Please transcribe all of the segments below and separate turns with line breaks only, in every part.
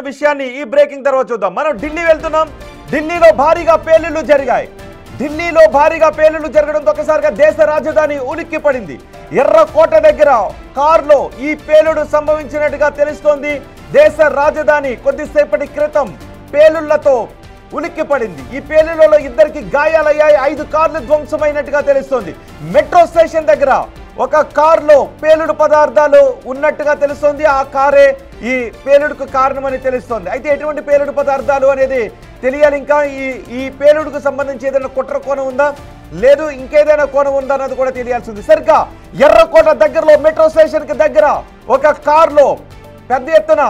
విషయాన్ని ఈ బ్రేకింగ్ తర్వాత చూద్దాం. మనం ఢిల్లీ వెళ్తున్నాం. ఢిల్లీలో భారీగా పేలుళ్లు జరిగాయి. ఢిల్లీలో భారీగా పేలుళ్లు జరగడంతో ఒకసారిగా దేశ రాజధాని ఉలిక్కి పడింది. ఎర్రకోట దగ్గర కారులో ఈ పేలుడు సంభవించినట్టుగా తెలుస్తోంది. దేశ రాజధాని కొద్దిసేపటి క్రితం పేలుళ్లతో ఉలిక్కి పడింది. ఈ పేలుళ్లలో ఇద్దరికి గాయాలయ్యాయి. 5 కార్లు ధ్వంసమైనట్టుగా తెలుస్తోంది. మెట్రో స్టేషన్ దగ్గర ఒక కారులో పేలుడు పదార్థాలు ఉన్నట్టుగా తెలుస్తోంది. ఆ కారే ఈ పేలుడుకు కారణమని తెలుస్తోంది. అయితే ఎటువంటి పేలుడు పదార్థాలు అనేది తెలియాలి. ఇంకా ఈ పేలుడుకు సంబంధించి ఏదైనా కుట్ర కోణం ఉందా, లేదు ఇంకేదైనా కోణం ఉందా అన్నది కూడా తెలియాల్సి ఉంది. సరిగ్గా ఎర్రకోట దగ్గరలో మెట్రో స్టేషన్ కి దగ్గర ఒక కారులో పెద్ద ఎత్తున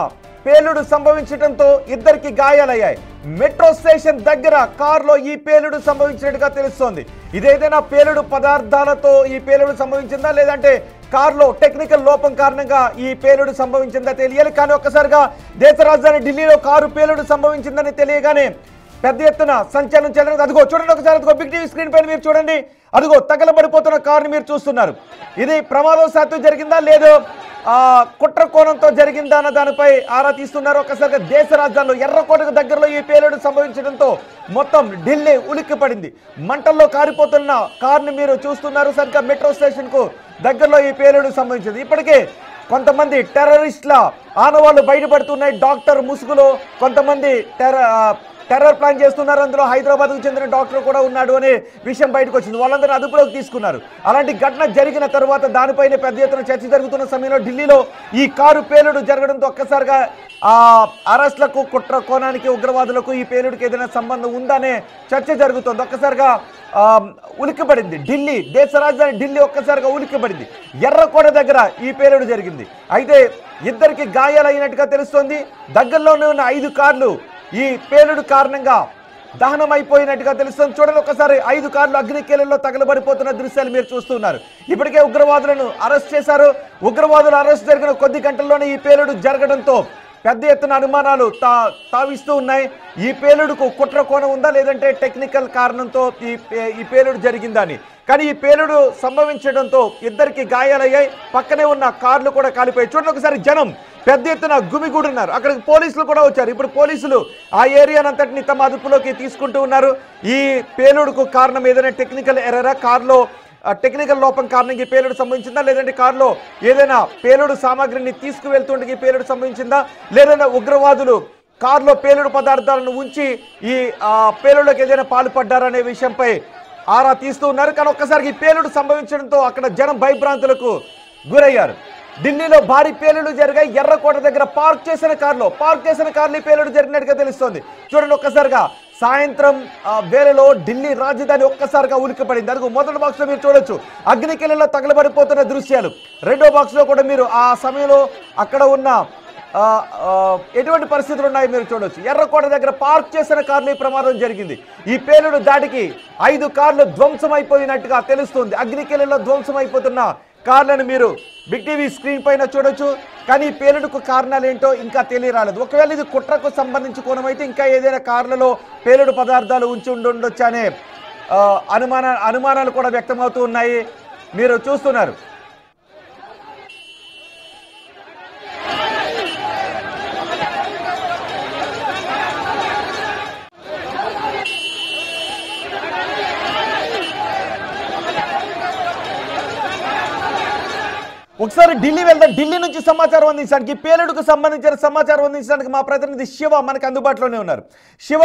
పేలుడు సంభవించడంతో ఇద్దరికి గాయాలయ్యాయి. మెట్రో స్టేషన్ దగ్గర కారులో ఈ పేలుడు సంభవించినట్టుగా తెలుస్తోంది. ఇదేదైనా పేలుడు పదార్థాలతో ఈ పేలుడు సంభవించిందా, లేదంటే కారులో టెక్నికల్ లోపం కారణంగా ఈ పేలుడు సంభవించిందా తెలియాలి. కానీ ఒక్కసారిగా దేశ రాజధాని ఢిల్లీలో కారు పేలుడు సంభవించిందని తెలియగానే పెద్ద ఎత్తున సంచలనం చెందినది. అదిగో చూడండి ఒకసారి, అదిగో బిగ్ టీవీ స్క్రీన్ పైన మీరు చూడండి. అదిగో తగలబడిపోతున్న కారుని మీరు చూస్తున్నారు. ఇది ప్రమాదవశాత్తు జరిగిందా, లేదు కుట్ర కోణంతో జరిగిందా అన్న దానిపై ఆరా తీస్తున్నారు. ఒకసారిగా దేశ రాజధానిలో ఎర్రకోటకు దగ్గరలో ఈ పేలుడు సంభవించడంతో మొత్తం ఢిల్లీ ఉలిక్కి పడింది. మంటల్లో కారిపోతున్న కారుని మీరు చూస్తున్నారు. సరిగ్గా మెట్రో స్టేషన్ కు దగ్గరలో ఈ పేలుడు సంభవించింది. ఇప్పటికే కొంతమంది టెర్రరిస్టుల ఆనవాళ్లు బయటపడుతున్నాయి. డాక్టర్ ముసుగులో కొంతమంది టెర్రర్ ప్లాన్ చేస్తున్నారు. అందులో హైదరాబాద్కు చెందిన డాక్టర్ కూడా ఉన్నాడు అనే విషయం బయటకు వచ్చింది. వాళ్ళందరూ అదుపులోకి తీసుకున్నారు. అలాంటి ఘటన జరిగిన తర్వాత దానిపైనే పెద్ద ఎత్తున చర్చ జరుగుతున్న సమయంలో ఢిల్లీలో ఈ కారు పేలుడు జరగడంతో ఒక్కసారిగా అరెస్టులకు, కుట్ర కోణానికి, ఉగ్రవాదులకు ఈ పేలుడికి ఏదైనా సంబంధం ఉందనే చర్చ జరుగుతోంది. ఒక్కసారిగా ఉలిక్కిపడింది ఢిల్లీ. దేశ రాజధాని ఢిల్లీ ఒక్కసారిగా ఉలిక్కిపడింది. ఎర్రకోట దగ్గర ఈ పేలుడు జరిగింది. అయితే ఇద్దరికి గాయాలైనట్టుగా తెలుస్తోంది. దగ్గరలోనే ఉన్న 5 కార్లు ఈ పేలుడు కారణంగా దహనమైపోయినట్టుగా తెలుస్తుంది. చూడండి ఒకసారి, 5 కార్లు అగ్నికీలల్లో తగలబడిపోతున్న దృశ్యాలు మీరు చూస్తున్నారు. ఇప్పటికే ఉగ్రవాదులను అరెస్ట్ చేశారు. ఉగ్రవాదులు అరెస్ట్ జరిగిన కొద్ది గంటల్లోనే ఈ పేలుడు జరగడంతో పెద్ద ఎత్తున అనుమానాలు తావిస్తూ ఉన్నాయి. ఈ పేలుడుకు కుట్ర కోణం ఉందా, లేదంటే టెక్నికల్ కారణంతో ఈ పేలుడు జరిగిందని. కానీ ఈ పేలుడు సంభవించడంతో ఇద్దరికి గాయాలయ్యాయి. పక్కనే ఉన్న కార్లు కూడా కాలిపోయాయి. చూడండి ఒకసారి, జనం పెద్ద ఎత్తున గుమిగూడున్నారు. అక్కడికి పోలీసులు కూడా వచ్చారు. ఇప్పుడు పోలీసులు ఆ ఏరియానంతటిని తమ అదుపులోకి తీసుకుంటూ ఉన్నారు. ఈ పేలుడుకు కారణం ఏదైనా టెక్నికల్ ఎర్రరా, కారులో టెక్నికల్ లోపం కారణంగా ఈ పేలుడు సంభవించిందా, లేదంటే కారులో ఏదైనా పేలుడు సామాగ్రిని తీసుకువెళ్తుండగా ఈ పేలుడు సంభవించిందా, లేదంటే ఉగ్రవాదులు కారులో పేలుడు పదార్థాలను ఉంచి ఈ పేలుడుకి ఏదైనా పాల్పడ్డారనే విషయంపై ఆరా తీస్తూ ఉన్నారు. కానీ ఒక్కసారికి ఈ పేలుడు సంభవించడంతో అక్కడ జనం భయభ్రాంతులకు గురయ్యారు. ఢిల్లీలో భారీ పేలుళ్లు జరిగాయి. ఎర్రకోట దగ్గర పార్క్ చేసిన కార్లు ఈ పేలుడు జరిగినట్టుగా తెలుస్తోంది. చూడండి ఒక్కసారిగా సాయంత్రం వేళలో ఢిల్లీ రాజధాని ఒక్కసారిగా ఉలిక్కిపడింది. అదుగు మొదటి బాక్స్ లో మీరు చూడొచ్చు అగ్నికీలలో తగలబడిపోతున్న దృశ్యాలు. రెండో బాక్స్ లో కూడా మీరు ఆ సమయంలో అక్కడ ఉన్న ఎటువంటి పరిస్థితులు ఉన్నాయో మీరు చూడొచ్చు. ఎర్రకోట దగ్గర పార్క్ చేసిన కార్లు ఈ ప్రమాదం జరిగింది. ఈ పేలుడు దాటికి 5 కార్లు ధ్వంసమైపోయినట్టుగా తెలుస్తుంది. అగ్నికీలలో ధ్వంసమైపోతున్న కార్లను మీరు బిగ్ టీవీ స్క్రీన్ పైన చూడొచ్చు. కానీ ఈ పేలుడుకు కారణాలు ఏంటో ఇంకా తెలియరాలేదు. ఒకవేళ ఇది కుట్రకు సంబంధించి కోణమైతే ఇంకా ఏదైనా కార్లలో పేలుడు పదార్థాలు ఉంచి ఉండొచ్చు అనే అనుమానాలు కూడా వ్యక్తమవుతూ ఉన్నాయి. మీరు చూస్తున్నారు. ఒకసారి ఢిల్లీ వెళ్దాం. ఢిల్లీ నుంచి సమాచారం అందించడానికి, పేలుడుకు సంబంధించిన సమాచారం అందించడానికి మా ప్రతినిధి శివ మనకు అందుబాటులోనే ఉన్నారు. శివ,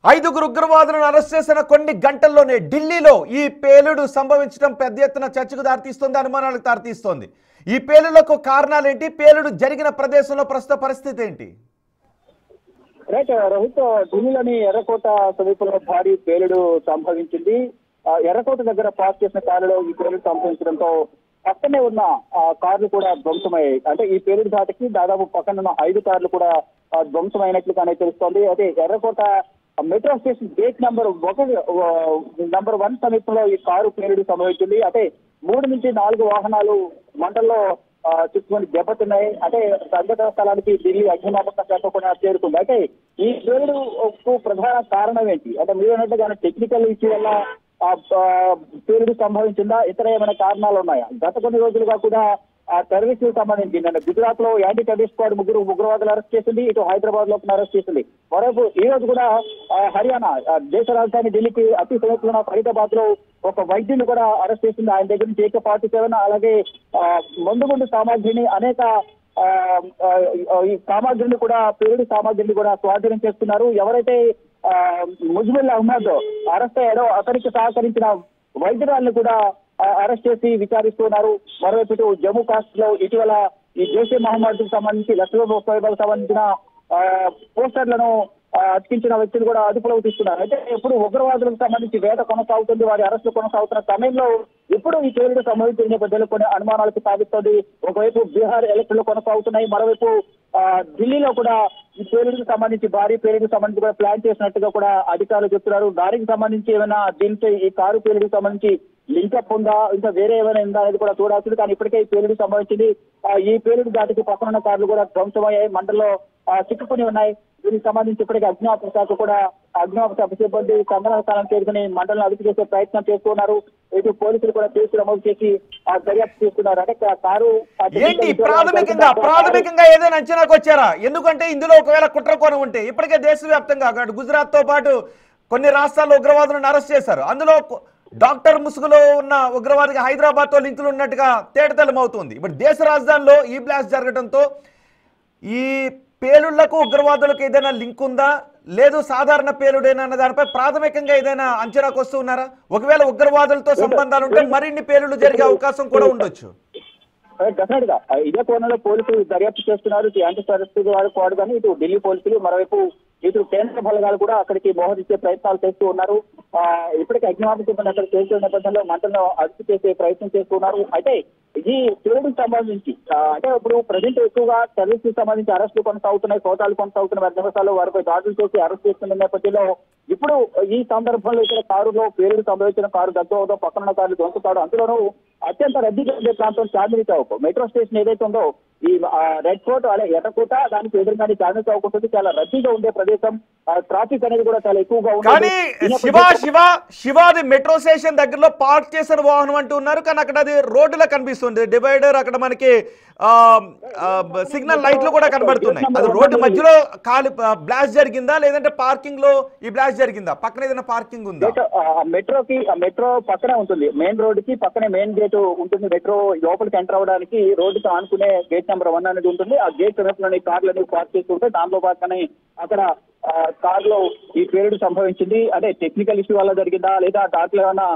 5 ఉగ్రవాదులను అరెస్ట్ చేసిన కొన్ని గంటల్లోనే ఢిల్లీలో ఈ పేలుడు సంభవించడం పెద్ద ఎత్తున చర్చకు దారితీస్తోంది, అనుమానాలకు దారితీస్తోంది. ఈ పేలుళ్లకు కారణాలు ఏంటి, పేలుడు జరిగిన ప్రదేశంలో ప్రస్తుత పరిస్థితి ఏంటి?
రైట్ రోహిత్, ఢిల్లీలోని ఎర్రకోట సమీపంలో భారీ పేలుడు సంభవించింది. ఎర్రకోట దగ్గర పార్క్ చేసిన కారులో ఈ పేలుడు సంభవించడంతో పక్కనే ఉన్న కార్లు కూడా ధ్వంసమయ్యాయి. అంటే ఈ పేలుడు ధాటికి దాదాపు పక్కన ఉన్న 5 కార్లు కూడా ధ్వంసమైనట్లుగానే తెలుస్తోంది. అయితే ఎర్రకోట మెట్రో స్టేషన్ గేట్ నంబర్ 1 సమీపంలో ఈ కారు పేలుడు సంభవించింది. అంటే 3 నుంచి 4 వాహనాలు మంటల్లో చిక్కుకొని దెబ్బతిన్నాయి. అంటే సంఘటన స్థలానికి ఢిల్లీ అగ్నిమాపక శాఖ కూడా చేరుకుంది. అయితే ఈ పేలుడుకు ప్రధాన కారణం ఏంటి అంటే మీరు అన్నట్టుగా టెక్నికల్ ఇష్యూ వల్ల పేలుడు సంభవించిందా, ఇతర ఏమైనా కారణాలు ఉన్నాయా? గత కొన్ని రోజులుగా కూడా ఆ టెర్రరిస్ట్ సంబంధించి నిన్న గుజరాత్ లో యాంటీ టెర్రరిస్ట్ స్క్వాడ్ ముగ్గురు ఉగ్రవాదులు అరెస్ట్ చేసింది, ఇటు హైదరాబాద్ లో అరెస్ట్ చేసింది. మరోవైపు ఈ రోజు కూడా హర్యానా దేశ రాజధాని ఢిల్లీకి అతి సమీపంలో ఫరీదాబాద్ లో ఒక వైద్యుని కూడా అరెస్ట్ చేసింది. ఆయన దగ్గర నుంచి AK-47 అలాగే మందుగుండు సామాగ్రిని అనేక ఈ సామాగ్రిని కూడా పేలుడు సామాగ్రిని కూడా స్వాధీనం చేస్తున్నారు. ఎవరైతే ముజ్మిల్ అహ్మద్ అరెస్ట్ అయ్యాడో అతనికి సహకరించిన వైద్యురాలను కూడా అరెస్ట్ చేసి విచారిస్తున్నారు. మరోవైపు ఇటు జమ్మూ కాశ్మీర్ లో ఇటీవల ఈ జైషే మహమ్మద్ కు సంబంధించి లష్కర్ సంబంధించిన పోస్టర్లను అతికించిన వ్యక్తులు కూడా అదుపులోకి తీసుకున్నారు. అయితే ఇప్పుడు ఉగ్రవాదులకు సంబంధించి వేట కొనసాగుతుంది, వారి అరెస్టులు కొనసాగుతున్న సమయంలో ఇప్పుడు ఈ పేలుడు సంబంధించిన నేపథ్యంలో కొన్ని అనుమానాలకు సాగుతోంది. ఒకవైపు బీహార్ ఎలక్షన్లు కొనసాగుతున్నాయి, మరోవైపు ఢిల్లీలో కూడా ఈ పేలుడుకు సంబంధించి భారీ పేలుడుకు సంబంధించి కూడా ప్లాన్ చేసినట్టుగా కూడా అధికారులు చెప్తున్నారు. దానికి సంబంధించి ఏమైనా దీంతో ఈ కారు పేలుడుకు సంబంధించి లింకప్ ఉందా, ఇంకా వేరే ఏమైనా ఉందా అనేది కూడా చూడాల్సింది. కానీ ఇప్పటికే ఈ పేలుడు సంబంధించి ఈ పేలుడు దాటికి పక్కనున్న కార్లు కూడా ధ్వంసమయ్యాయి, మంటల్లో చిక్కుకుని ఉన్నాయి. దీనికి సంబంధించి ఇప్పటికే అగ్నిమాపక శాఖ కూడా అగ్నిమాపక సిబ్బంది సంఘటన స్థానం చేరుకుని మంటలను అదుపు చేసే ప్రయత్నం చేస్తున్నారు. ఇటు పోలీసులు కూడా కేసులు నమోదు చేసి దర్యాప్తు చేస్తున్నారు. అంటే కారు
ఏంటి ప్రాథమికంగా ఏదైనా అంచనాకు వచ్చారా? ఎందుకంటే ఇందులో ఒకవేళ కుట్ర కోణం ఉంటే ఇప్పటికే దేశవ్యాప్తంగా గుజరాత్ తో పాటు కొన్ని రాష్ట్రాల్లో ఉగ్రవాదులను అరెస్ట్ చేశారు. అందులో డాక్టర్ ముసుగులో ఉన్న ఉగ్రవాదికి హైదరాబాద్ తో లింకులు ఉన్నట్టుగా తేటతెల్లం అవుతుంది. ఇప్పుడు దేశ రాజధానిలో ఈ బ్లాస్ట్ జరగడంతో ఈ పేలుళ్లకు ఉగ్రవాదులకు ఏదైనా లింక్ ఉందా, లేదు సాధారణ పేలుడేనా అన్న దానిపై ప్రాథమికంగా ఏదైనా అంచనాకు వస్తూ ఉన్నారా? ఒకవేళ ఉగ్రవాదులతో సంబంధాలు ఉంటే మరిన్ని పేలుళ్లు జరిగే అవకాశం కూడా ఉండొచ్చు.
డెఫినెట్ గా ఇదే కోణంలో పోలీసులు దర్యాప్తు చేస్తున్నారు. యాంటీ టెర్రరిస్ట్ వాడు కానీ ఇటు ఢిల్లీ పోలీసులు, మరోవైపు ఇటు కేంద్ర బలగాలు కూడా అక్కడికి మోహరించే ప్రయత్నాలు చేస్తూ ఉన్నారు. ఇప్పటికే అగ్నిమాపక సిబ్బంది అక్కడ చేస్తున్న నేపథ్యంలో మంటలను అదుపు చేసే ప్రయత్నం చేస్తున్నారు. అయితే ఈ పేలుడుకు సంబంధించి అంటే ఇప్పుడు ప్రజెంట్ ఎక్కువగా టెర్రరిస్ట్ సంబంధించి అరెస్టులు కొనసాగుతున్నాయి, సోదాలు కొనసాగుతున్నాయి. 10 నిమిషాల్లో వారిపై దాడులు చేసి అరెస్ట్ చేస్తున్న నేపథ్యంలో ఇప్పుడు ఈ సందర్భంలో ఇక్కడ కారులో పేలుడు సంభవించిన కారు దగ్గర పక్కన కారు దొంగతాడు. అందులోనూ అత్యంత రద్దీగా ఉండే ప్రాంతం చాందినీ చౌక్ మెట్రో స్టేషన్ ఏదైతే ఉందో ఈ రెడ్ ఫోర్ట్ అలాగే ఎర్రకోట దానికి ఎదురుగానే చాందినీ చౌక్ ఉంటుంది. చాలా రద్దీగా ఉండే ప్రదేశం, ట్రాఫిక్ అనేది కూడా చాలా ఎక్కువగా ఉంటుంది.
శివాది మెట్రో స్టేషన్ దగ్గరలో పార్క్ చేసిన వాహనం అంటూ ఉన్నారు, కానీ అక్కడ అది రోడ్డులో కనిపిస్తుంది. డివైడర్ అక్కడ మనకి సిగ్నల్ లైట్లు కూడా కనబడుతున్నాయి. అది రోడ్డు మధ్యలో బ్లాస్ట్ జరిగిందా, లేదంటే పార్కింగ్ లో ఈ బ్లాస్ట్ జరిగిందా? పక్కన ఏదైనా పార్కింగ్ ఉందా?
మెట్రో పక్కనే ఉంటుంది, మెయిన్ రోడ్ కి పక్కనే మెయిన్ గేట్ ఉంటుంది. మెట్రో లోపలికి ఎంటర్ అవడానికి రోడ్డుకి ఆనుకునే గేట్ నెంబర్ 1 అనేది ఉంటుంది. ఆ గేట్ సమీపంలోని కార్లు అనేవి పార్క్ చేస్తుంటే దాంట్లో పక్కనే అక్కడ కారులో ఈ పేలుడు సంభవించింది. అంటే టెక్నికల్ ఇష్యూ వల్ల జరిగిందా, లేదా దాంట్లో ఏమైనా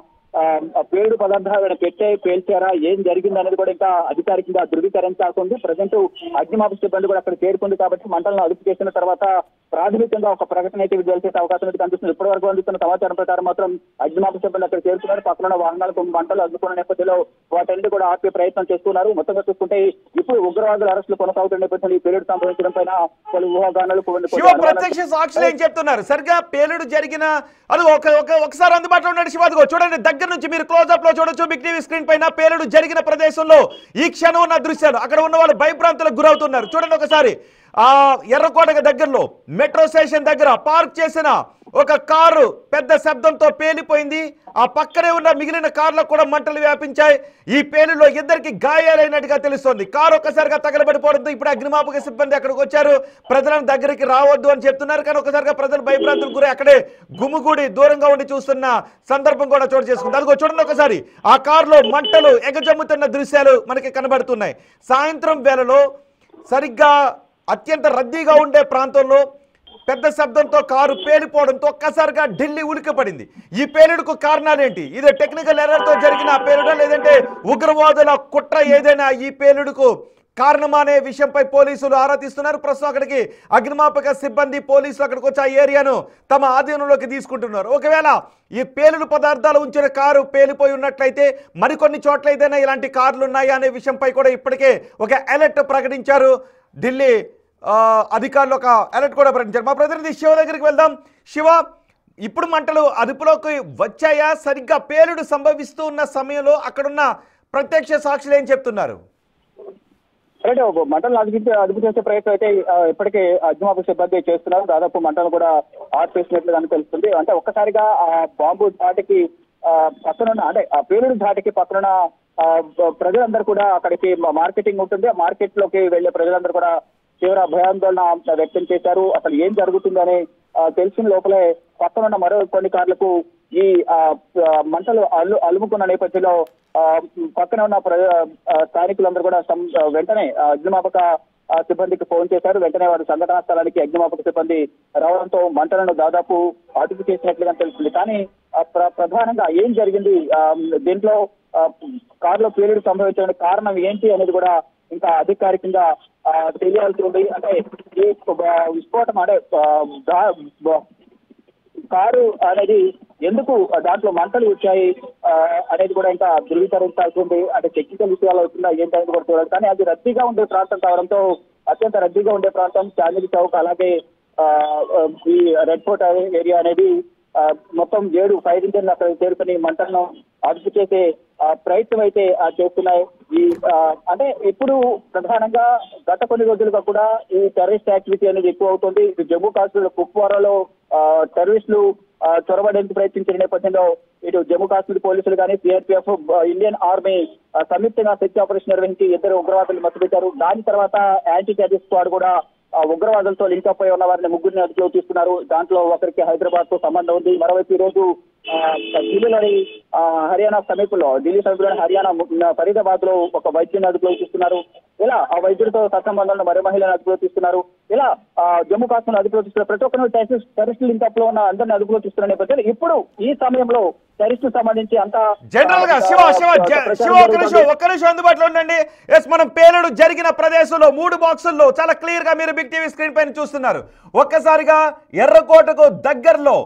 పేలుడు పదార్థాలు పేల్చారా, ఏం జరిగింది అనేది కూడా ఇంకా అధికారికంగా ధృవీకరించాల్సింది. ప్రజెంట్ అగ్నిమాపక సిబ్బంది కూడా అక్కడ చేరుకుంది కాబట్టి మంటలను అదుపు చేసిన తర్వాత ప్రాథమికంగా ఒక ప్రకటన అయితే విడుదల చేసే అవకాశం అయితే కనిపిస్తుంది. ఇప్పటి వరకు అందుతున్న సమాచారం ప్రకారం మాత్రం అగ్నిమాపక సిబ్బంది అక్కడ చేరుకున్నారు. పక్కన వాహనాలకు మంటలు అడ్డుకున్న నేపథ్యంలో వాటిని కూడా ఆపే ప్రయత్నం చేస్తున్నారు. మొత్తంగా చూసుకుంటే ఇప్పుడు ఉగ్రవాదుల అరెస్టులు కొనసాగుతున్న నేపథ్యంలో ఈ పేలుడు సంభవించడం పైన పలు ఊహాగానాలు
ప్రత్యక్ష సాక్షులు ఏం చెప్తున్నారు? సరిగ్గా పేలుడు జరిగిన అది ఒకసారి అందుబాటులో ఉన్నాడు శివాదిగో చూడండి, దగ్గర నుంచి మీరు క్లోజ్అప్ లో చూడొచ్చు. బిగ్ టీవీ స్క్రీన్ పైన పేలుడు జరిగిన ప్రదేశంలో ఈ క్షణం ఉన్న దృశ్యాలు. అక్కడ ఉన్న వాళ్ళు భయభ్రాంతులకు గురవుతున్నారు. చూడండి ఒకసారి. ఎర్రకోట దగ్గరలో మెట్రో స్టేషన్ దగ్గర పార్క్ చేసిన ఒక కారు పెద్ద శబ్దంతో పేలిపోయింది. ఆ పక్కనే ఉన్న మిగిలిన కార్లకు కూడా మంటలు వ్యాపించాయి. ఈ పేలులో ఇద్దరికి గాయాలైనట్టుగా తెలుస్తోంది. కారు ఒక్కసారిగా తగలబడిపోవడంతో ఇప్పుడు అగ్నిమాపక సిబ్బంది అక్కడికి వచ్చారు. ప్రజలను దగ్గరికి రావద్దు అని చెప్తున్నారు, కానీ ఒకసారిగా ప్రజలు భయభ్రాంతులకు గురి అక్కడే గుమిగూడి దూరంగా ఉండి చూస్తున్న సందర్భం కూడా చోటు చేసుకుంది. అదిగో చూడండి ఒకసారి, ఆ కారులో మంటలు ఎగజమ్ముతున్న దృశ్యాలు మనకి కనబడుతున్నాయి. సాయంత్రం వేళలో సరిగ్గా అత్యంత రద్దీగా ఉండే ప్రాంతంలో పెద్ద శబ్దంతో కారు పేలిపోవడంతో ఒక్కసారిగా ఢిల్లీ ఉలిక్కిపడింది. ఈ పేలుడుకు కారణాలేంటి? ఇది టెక్నికల్ ఎర్రర్తో జరిగిన పేలుడా, లేదంటే ఉగ్రవాదుల కుట్ర ఏదైనా ఈ పేలుడుకు కారణమా అనే విషయంపై పోలీసులు ఆరా తీస్తున్నారు. ప్రస్తుతం అక్కడికి అగ్నిమాపక సిబ్బంది పోలీసులు అక్కడికి వచ్చి ఆ ఏరియాను తమ ఆధీనంలోకి తీసుకుంటున్నారు. ఒకవేళ ఈ పేలుడు పదార్థాలు ఉంచిన కారు పేలిపోయి ఉన్నట్లయితే మరికొన్ని చోట్ల ఏదైనా ఇలాంటి కార్లు ఉన్నాయా అనే విషయంపై కూడా ఇప్పటికే ఒక అలర్ట్ ప్రకటించారు ఢిల్లీ అధికారులు. ఒక అలర్ట్ కూడా ప్రకటించారు. మా ప్రతినిధి శివ దగ్గరికి వెళ్దాం. శివ, ఇప్పుడు మంటలు అదుపులోకి వచ్చాయా? సరిగ్గా పేలుడు సంభవిస్తూ ఉన్న సమయంలో అక్కడున్న ప్రత్యక్ష సాక్షులు ఏం చెప్తున్నారు?
మంటలు అదుపు చేసే ప్రయత్నం అయితే ఇప్పటికే అగ్నిమాపక సిబ్బంది చేస్తున్నారు. దాదాపు మంటలు కూడా ఆర్పేసినట్లుగా తెలుస్తుంది. అంటే ఒక్కసారిగా ఆ బాంబు ధాటికి పక్కనున్న అంటే ఆ పేలుడు ధాటికి పక్కనున్న ప్రజలందరూ కూడా అక్కడికి మార్కెటింగ్ ఉంటుంది, ఆ మార్కెట్ లోకి వెళ్లే ప్రజలందరూ కూడా తీవ్ర భయాందోళన వ్యక్తం చేశారు. అసలు ఏం జరుగుతుందని తెలిసిన లోపలే పక్కన ఉన్న మరో కొన్ని కార్లకు ఈ మంటలు అలుముకున్న నేపథ్యంలో పక్కన ఉన్న స్థానికులందరూ కూడా వెంటనే అగ్నిమాపక సిబ్బందికి ఫోన్ చేశారు. వెంటనే వారు సంఘటనా స్థలానికి అగ్నిమాపక సిబ్బంది రావడంతో మంటలను దాదాపు అదుపు చేసినట్లుగా తెలుస్తుంది. కానీ ప్రధానంగా ఏం జరిగింది, దీంట్లో కారులో పేలుడు సంభవించిన కారణం ఏంటి అనేది కూడా ఇంకా అధికారికంగా తెలియాల్సి ఉంది. అంటే ఈ విస్ఫోటం అంటే కారు అనేది ఎందుకు దాంట్లో మంటలు వచ్చాయి అనేది కూడా ఇంకా ధృవీకరించాల్సి ఉంది. అంటే టెక్నికల్ విషయాలు అవుతుందా ఏంటనేది కూడా చూడాలి. కానీ అది రద్దీగా ఉండే ప్రాంతం కావడంతో, అత్యంత రద్దీగా ఉండే ప్రాంతం చాందిని చౌక్, అలాగే ఈ రెడ్ ఫోర్ట్ ఏరియా అనేది మొత్తం 7 ఫైర్ ఇంజన్లు అక్కడ చేరుకుని మంటలను అదుపు చేసే ప్రయత్నం అయితే చేస్తున్నాయి. ఈ అంటే ఇప్పుడు ప్రధానంగా గత కొన్ని రోజులుగా కూడా ఈ టెర్రరిస్ట్ యాక్టివిటీ అనేది ఎక్కువ అవుతుంది. జమ్మూ కాశ్మీర్ కుప్వారాలో టెర్రరిస్టులు చొరబడేందుకు ప్రయత్నించిన నేపథ్యంలో ఇటు జమ్మూ కాశ్మీర్ పోలీసులు కానీ, సిఆర్పిఎఫ్, ఇండియన్ ఆర్మీ సంయుక్తంగా శక్తి ఆపరేషన్ నిర్వహించి 2 ఉగ్రవాదులు మట్టుబెట్టారు. దాని తర్వాత యాంటీ టెర్రరిస్ట్ స్క్వాడ్ కూడా ఉగ్రవాదులతో లింక్ అప్ అయి ఉన్న వారిని 3 అదుపులో తీసుకున్నారు. దాంట్లో ఒకరికి హైదరాబాద్ తో సంబంధం ఉంది. మరోవైపు ఈ రోజు ఢిల్లీలోని హర్యానా సమీపంలో, ఢిల్లీ సమీపంలోని హర్యానా ఫరీదాబాద్ లో ఒక వైద్యుని అదుపులో తీసుకున్నారు. ఇలా ఆ వైద్యుడితో సత్సంబంధంలో మరో మహిళను అదుపులో తీసుకున్నారు. ఇలా జమ్మూ కాశ్మీర్ అదుపులో తీసుకున్న ప్రతి ఒక్కరు టెర్రరిస్ట్ లింక్ అప్ లో ఉన్న అందరిని అదుపులో తీసుకున్న నేపథ్యంలో ఇప్పుడు ఈ సమయంలో టెర్రరిస్ట్ సంబంధించి అంతా
జనరల్ గా ఒక్క నిమిషం అందుబాటులో ఉండండి. ఎస్, మనం పేలుడు జరిగిన ప్రదేశంలో 3 బాక్సుల్లో చాలా క్లియర్ గా మీరు బిగ్ టీవీ స్క్రీన్ పైన చూస్తున్నారు. ఒక్కసారిగా ఎర్రకోటకు దగ్గరలో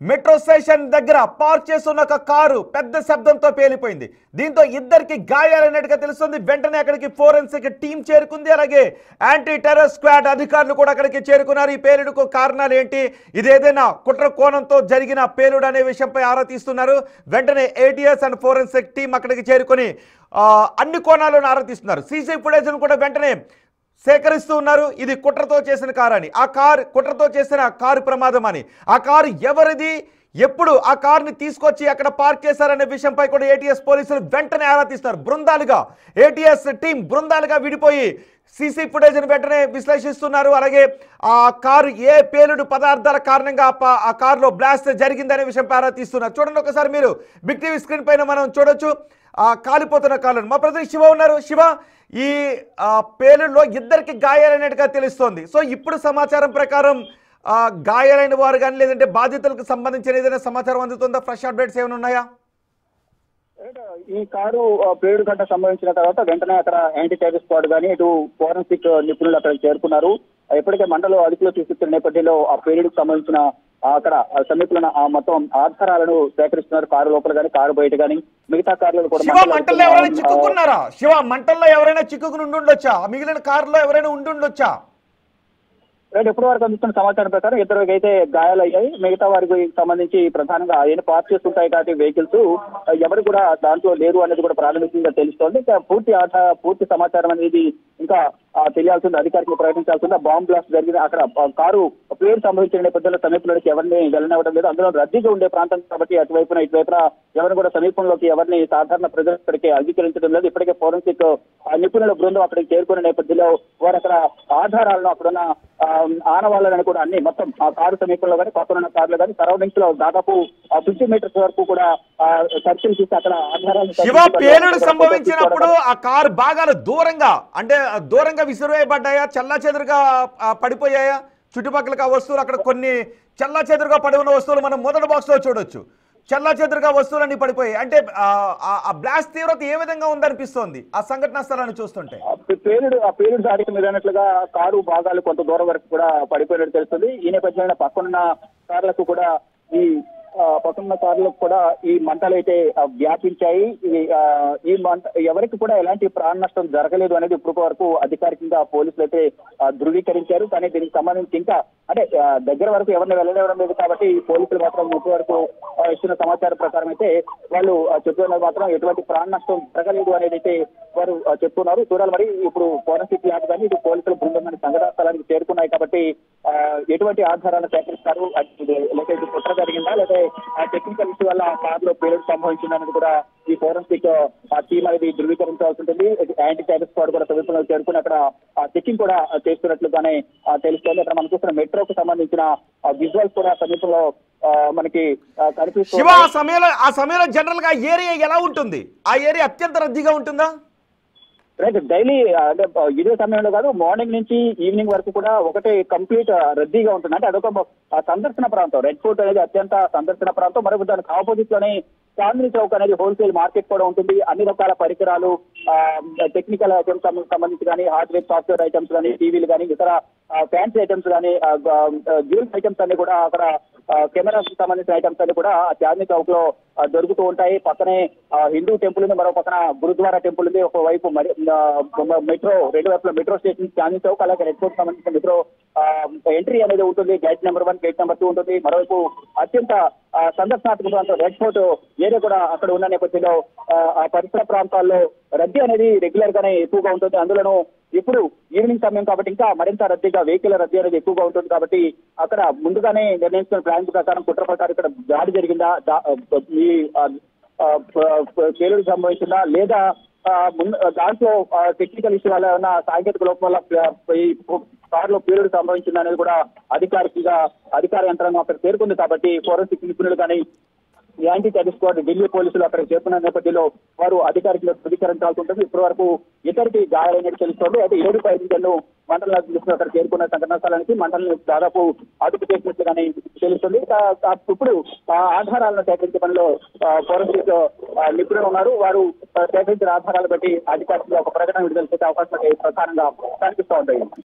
మెట్రో స్టేషన్ దగ్గర పార్క్ చేస్తున్న ఒక కారు పెద్ద శబ్దంతో పేలిపోయింది. దీంతో ఇద్దరికి గాయాలైనట్టుగా తెలుస్తుంది. వెంటనే అక్కడికి ఫోరెన్సిక్ టీం చేరుకుంది. అలాగే యాంటీ టెర్రర్ స్క్వాడ్ అధికారులు కూడా అక్కడికి చేరుకున్నారు. ఈ పేలుడుకు కారణాలు ఏంటి, ఇదేదైనా కుట్ర కోణంతో జరిగిన పేలుడు అనే విషయంపై ఆరా తీస్తున్నారు. వెంటనే ఏటీఎస్ అండ్ ఫోరెన్సిక్ టీం అక్కడికి చేరుకుని అన్ని కోణాలను ఆరా తీస్తున్నారు. సీసీ ఫుటేజ్ను కూడా వెంటనే సేకరిస్తూ ఉన్నారు. ఇది కుట్రతో చేసిన కారు అని, ఆ కారు కుట్రతో చేసిన కారు ప్రమాదం అని, ఆ కారు ఎవరిది, ఎప్పుడు ఆ కారుని తీసుకొచ్చి అక్కడ పార్క్ చేశారనే విషయంపై కూడా ఏటీఎస్ పోలీసులు వెంటనే ఆరా తీస్తారు. బృందాలుగా ఏటీఎస్ టీం బృందాలుగా విడిపోయి సీసీ ఫుటేజ్ని వెంటనే విశ్లేషిస్తున్నారు. అలాగే ఆ కారు ఏ పేలుడు పదార్థాల కారణంగా ఆ కారులో బ్లాస్ట్ జరిగిందనే విషయంపై ఆరా తీస్తున్నారు. చూడండి ఒకసారి మీరు బిగ్ టీవీ స్క్రీన్ పైన మనం చూడొచ్చు ఆ కాలిపోతున్న కారులను. మా ప్రతినిధి శివ ఉన్నారు. శివ, ఈ పేలుడులో ఇద్దరికి గాయాలైనట్టుగా తెలుస్తోంది. సో ఇప్పుడు సమాచారం ప్రకారం గాయాలైన వారు కానీ లేదంటే బాధితులకు సంబంధించిన ఏదైనా సమాచారం అందుతుందా? ఫ్రెష్ అప్డేట్స్ ఏమైనా ఉన్నాయా?
ఈ కారు పేలుడు గంట సంభవించిన తర్వాత వెంటనే అక్కడ యాంటీ టెర్రరిస్ట్ స్క్వాడ్ కానీ ఇటు ఫోరెన్సిక్ నిపుణులు అక్కడ చేరుకున్నారు. ఇప్పటికే మంటలు అదుపులో తీసుకున్న నేపథ్యంలో ఆ పేలుడుకు సంబంధించిన అక్కడ సమీపంలో మొత్తం ఆధారాలను సేకరిస్తున్నారు. కారు లోపల కానీ, కారు బయట కానీ, మిగతా కార్లు కూడా.
మంటల్లో ఎవరైనా చిక్కుకున్నారా? శివ, మంటల్లో ఎవరైనా చిక్కుకుని ఉండుండొచ్చా? మిగిలిన కారులో ఎవరైనా ఉండుండొచ్చా?
ఇప్పటి వరకు అందుతున్న సమాచారం ప్రకారం 2 అయితే గాయాలయ్యాయి. మిగతా వారికి సంబంధించి ప్రధానంగా ఆయన పార్క్ చేస్తుంటాయి కాబట్టి వెహికల్స్ ఎవరు కూడా దాంట్లో లేరు అనేది కూడా ప్రాథమికంగా తెలుస్తోంది. పూర్తి సమాచారం అనేది ఇంకా తెలియాల్సింది, అధికారికంగా ప్రకటించాల్సింది. బాంబ్ బ్లాస్ట్ జరిగిన అక్కడ కారు పేరు సంభవించిన నేపథ్యంలో సమీపంలోకి ఎవరిని వెళ్ళనివ్వడం లేదు. అందులో రద్దీగా ఉండే ప్రాంతం కాబట్టి అటువైపున ఇటువైపున ఎవరిని కూడా సమీపంలోకి ఎవరిని సాధారణ ప్రజలు ఇక్కడికి అంగీకరించడం లేదు. ఇప్పటికే ఫోరెన్సిక్ నిపుణుల బృందం అక్కడికి చేరుకునే నేపథ్యంలో వారు అక్కడ ఆధారాలను, అక్కడున్న ఆనవాళ్ళని కూడా అన్ని మొత్తం ఆ కారు సమీపంలో కానీ, పక్కనున్న కార్లు కానీ, సరౌండింగ్స్ లో దాదాపు 50 మీటర్స్ వరకు కూడా సర్కిల్ చేసి అక్కడ ఆధారాలు.
పేలుడు సంభవించినప్పుడు ఆ కారు భాగాలు దూరంగా విసిరివేయబడ్డాయా, చల్లా చెదురుగా పడిపోయాయా? చుట్టుపక్కల వస్తువులు అక్కడ కొన్ని చల్లా చెదురుగా పడి ఉన్న వస్తువులు మనం మొదటి బాక్స్ లో చూడొచ్చు. చల్లా చెదురుగా వస్తువులన్నీ పడిపోయాయి. అంటే ఆ బ్లాస్ట్ తీవ్రత ఏ విధంగా ఉందనిపిస్తోంది ఆ సంఘటనా స్థలాన్ని చూస్తుంటే?
పేలుడు దాడికి మీరు అన్నట్లుగా కారు భాగాలు కొంత దూరం వరకు కూడా పడిపోయినట్టు తెలుస్తుంది. ఈ నేపథ్యంలో పక్కనున్న కార్లకు కూడా ఈ మంటలు అయితే వ్యాపించాయి. ఈ మంట ఎవరికి కూడా ఎలాంటి ప్రాణ నష్టం జరగలేదు అనేది ఇప్పటి వరకు అధికారికంగా పోలీసులు అయితే ధృవీకరించారు. కానీ దీనికి సంబంధించి ఇంకా అంటే దగ్గర వరకు ఎవరిని వెళ్ళనివ్వడం లేదు కాబట్టి పోలీసులు మాత్రం ఇప్పటి వరకు ఇచ్చిన సమాచారం ప్రకారం అయితే వాళ్ళు చెప్తున్నారు మాత్రం ఎటువంటి ప్రాణ నష్టం జరగలేదు అనేది అయితే వారు చెప్తున్నారు. చూడాలి మరి ఇప్పుడు ఫోరెన్సిక్ ల్యాబ్ కానీ ఇటు పోలీసుల బృందం కానీ సంఘటన స్థలానికి చేరుకున్నాయి కాబట్టి ఎటువంటి ఆధారాలను సేకరిస్తారు, లేకపోతే ఇది కుట్ర జరిగిందా లేదా టెక్నికల్ ఇష్యూ వల్ల కారులో పేలుడు సంభవించిందనేది కూడా ఈ ఫోరెన్సిక్ టీం అనేది ధృవీకరించాల్సి ఉంటుంది. యాంటీ టెర్రరిస్ట్ స్క్వాడ్ కూడా సమీపంలో చేరుకుని అక్కడ చెకింగ్ కూడా చేస్తున్నట్లుగానే తెలుస్తోంది. అక్కడ మనం చూస్తున్న మెట్రోకు సంబంధించిన విజువల్స్ కూడా సమీపంలో మనకి కనిపిస్తుంది.
శివ, ఆ సమయంలో జనరల్ గా ఏరియా ఎలా ఉంటుంది? ఆ ఏరియా అత్యంత రద్దీగా ఉంటుందా?
రైట్, డైలీ అంటే ఇదే సమయంలో కాదు, మార్నింగ్ నుంచి ఈవినింగ్ వరకు కూడా ఒకటే కంప్లీట్ రద్దీగా ఉంటుంది. అంటే అదొక సందర్శన ప్రాంతం. రెడ్ ఫోర్ట్ అనేది అత్యంత సందర్శన ప్రాంతం. మరొక దానికి ఆపోజిట్ లోనే చాందినీ చౌక్ అనేది హోల్సేల్ మార్కెట్ కూడా ఉంటుంది. అన్ని రకాల పరికరాలు, టెక్నికల్ ఐటమ్స్ సంబంధించి కానీ, హార్డ్వేర్ సాఫ్ట్వేర్ ఐటమ్స్ కానీ, టీవీలు కానీ, ఇతర ఫ్యాన్సీ ఐటమ్స్ కానీ, జ్యువెల్స్ ఐటమ్స్ అన్ని కూడా అక్కడ, కెమెరాస్ సంబంధించిన ఐటమ్స్ అన్ని కూడా చాందినీ చౌక్ లో దొరుకుతూ ఉంటాయి. పక్కనే హిందూ టెంపుల్ ఉంది, మరో పక్కన గురుద్వారా టెంపుల్ ఉంది. ఒకవైపు మెట్రో, రెండు వైపుల మెట్రో స్టేషన్ చాందినీ చౌక్, అలాగే రెడ్ ఫోర్ట్ సంబంధించిన మెట్రో ఎంట్రీ అనేది ఉంటుంది. గేట్ నెంబర్ 1, గేట్ నెంబర్ 2 ఉంటుంది. మరోవైపు అత్యంత సందర్శనాత్మక ప్రాంతం రెడ్ ఫోర్ట్ ఏరియా కూడా అక్కడ ఉన్న నేపథ్యంలో ఆ పరిసర ప్రాంతాల్లో రద్దీ అనేది రెగ్యులర్ గానే ఎక్కువగా ఉంటుంది. అందులోనూ ఇప్పుడు ఈవినింగ్ సమయం కాబట్టి ఇంకా మరింత రద్దీగా, వెహికల్ రద్దీ అనేది ఎక్కువగా ఉంటుంది. కాబట్టి అక్కడ ముందుగానే నిర్ణయించిన ప్లాన్ ప్రకారం, కుట్ర ప్రకారం ఇక్కడ దాడి జరిగిందా, ఈ పేలుడు సంభవించిందా, లేదా దాంట్లో టెక్నికల్ ఇష్యూ వల్ల ఉన్న సాంకేతిక లోపం వల్ల ఈ కారులో పేలుడు సంభవించింది అనేది కూడా అధికార యంత్రాంగం అక్కడ చేరుకుంది. కాబట్టి ఫోరెన్సిక్ నిపుణులు కానీ, యాంటీ టెర్రరిస్ట్ స్క్వాడ్, ఢిల్లీ పోలీసులు అక్కడ చేరుకున్న నేపథ్యంలో వారు అధికారికులు ధృవీకరించాల్సి ఉంటుంది. ఇప్పటి వరకు ఇద్దరికి గాయాలైనట్టు తెలుస్తోంది. అయితే 7 గంటలు మండల పోలీసులు అక్కడ చేరుకున్న సంఘటనా స్థలానికి మండలిని దాదాపు అదుపు చేసినట్లుగానే తెలుస్తుంది. ఇప్పుడు ఆధారాలను సేకరించే పనిలో ఫోరెన్సిక్ నిపుణులు ఉన్నారు. వారు సేకరించిన ఆధారాలు బట్టి అధికారులు ఒక ప్రకటన విడుదల చేసే అవకాశం ప్రధానంగా కనిపిస్తూ ఉంటాయి.